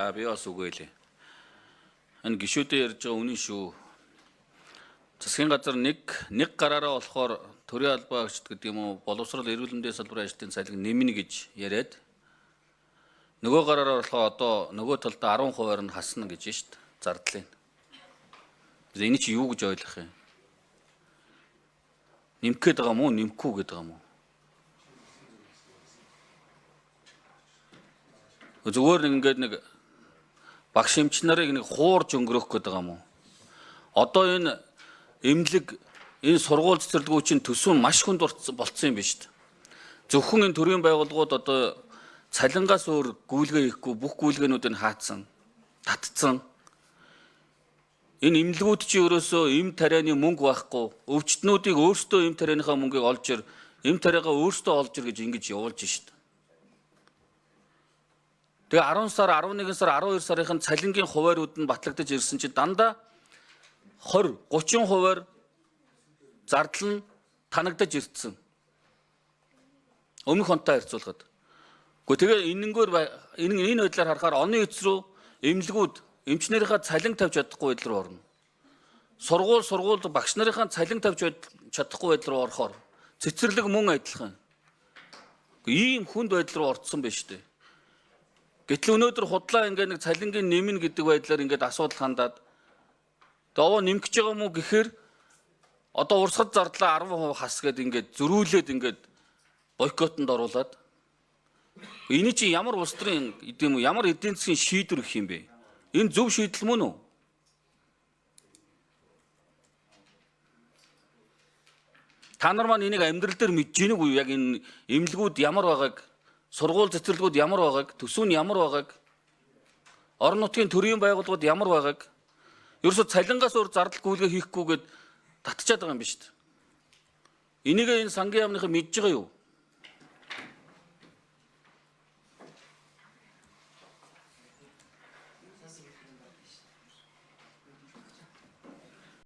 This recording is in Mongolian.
Би бас үгүй лээ. Энэ гишүүдээ ярьж байгаа үнэн шүү. Засгийн газар нэг гараараа болохоор төрийн албаа агчд гэдэг юм уу, боловсрол эрүүл мэндийн салбарын ажилтны цалиг нэмнэ гэж яриад нөгөө гараараа болохоор одоо нөгөө талдаа 10% нь хасна гэж шүү дээ. Зардлын. Энэ чи юу гэж ойлгох юм? Нэмэх гээд байгаа мó, нэмэхгүй гээд байгаа мó? Зүгээр нэг ингээд нэг багш эмч нарыг нэг хуурж өнгөрөх гээд байгаа мó? Одоо энэ эмнэлэг энэ сургууль цэцэрлэгүүд чинь төсөв нь маш хүнд болцсон юм биш үү? Зөвхөн энэ төрийн байгууллагууд одоо цалингаас өөр гүйлгээ хийхгүй бүх гүйлгээнүүдийг хаацсан, татцсан. Энэ эмнэлгүүд чи өөрөөсөө эм тарианы мөнгө байхгүй, өвчтнүүдийг өөрсдөө эм тарианыхаа мөнгийг олж ир, эм тариагаа өөрсдөө олж ир гэж ингэж явуулж шít. Тэгээ 10 сар, 11 сар, 12 сарын цалингийн хуваарууд нь батлагдаж ирсэн чи дандаа 20, 30% зардал нь танагдаж ирсэн. Өмнөх онтой харьцуулахад. Гэхдээ тэгээ энэ байдлаар харахаар оны эц рүү эмнэлгүүд эмчнэрийнхээ цалин тавьж чадахгүй байдал руу орно. Сургууль багш нарын цалин тавьж чадахгүй байдал руу орохоор цэцэрлэг мөн адилхан. Ийм хүнд байдал руу орцсон байна шүү дээ. Гэтэл өнөөдөр худлаа ингээд нэг цалингийн нэмнэ гэдэг байдлаар ингээд асуудал хандаад одоо нэмэх гэж байгаа мó гэхээр одоо урсгал зардлаа 10% хас гэдэг ингээд зөрүүлээд ингээд бойкотонд оруулаад энэ чи ямар улс төрийн гэдэм үү, ямар эдийн засгийн шийдвэр гэх юм бэ? Энэ зөв шийдэл мөн үү? Та нар маань энийг амьдрал дээр мэдж гинэг үү? Яг энэ эмнэлгүүд ямар байгааг, сургууль цэцэрлэгүүд ямар байгааг, төсөв нь ямар байгааг, орон нутгийн төрийн байгууллагууд ямар байгааг, ерөөсө цалингаас өөр зардал гүйлгээ хийхгүйгээд татчихад байгаа юм биш үү? Энийг энэ сангийн яамныхаа мэдж байгаа юу?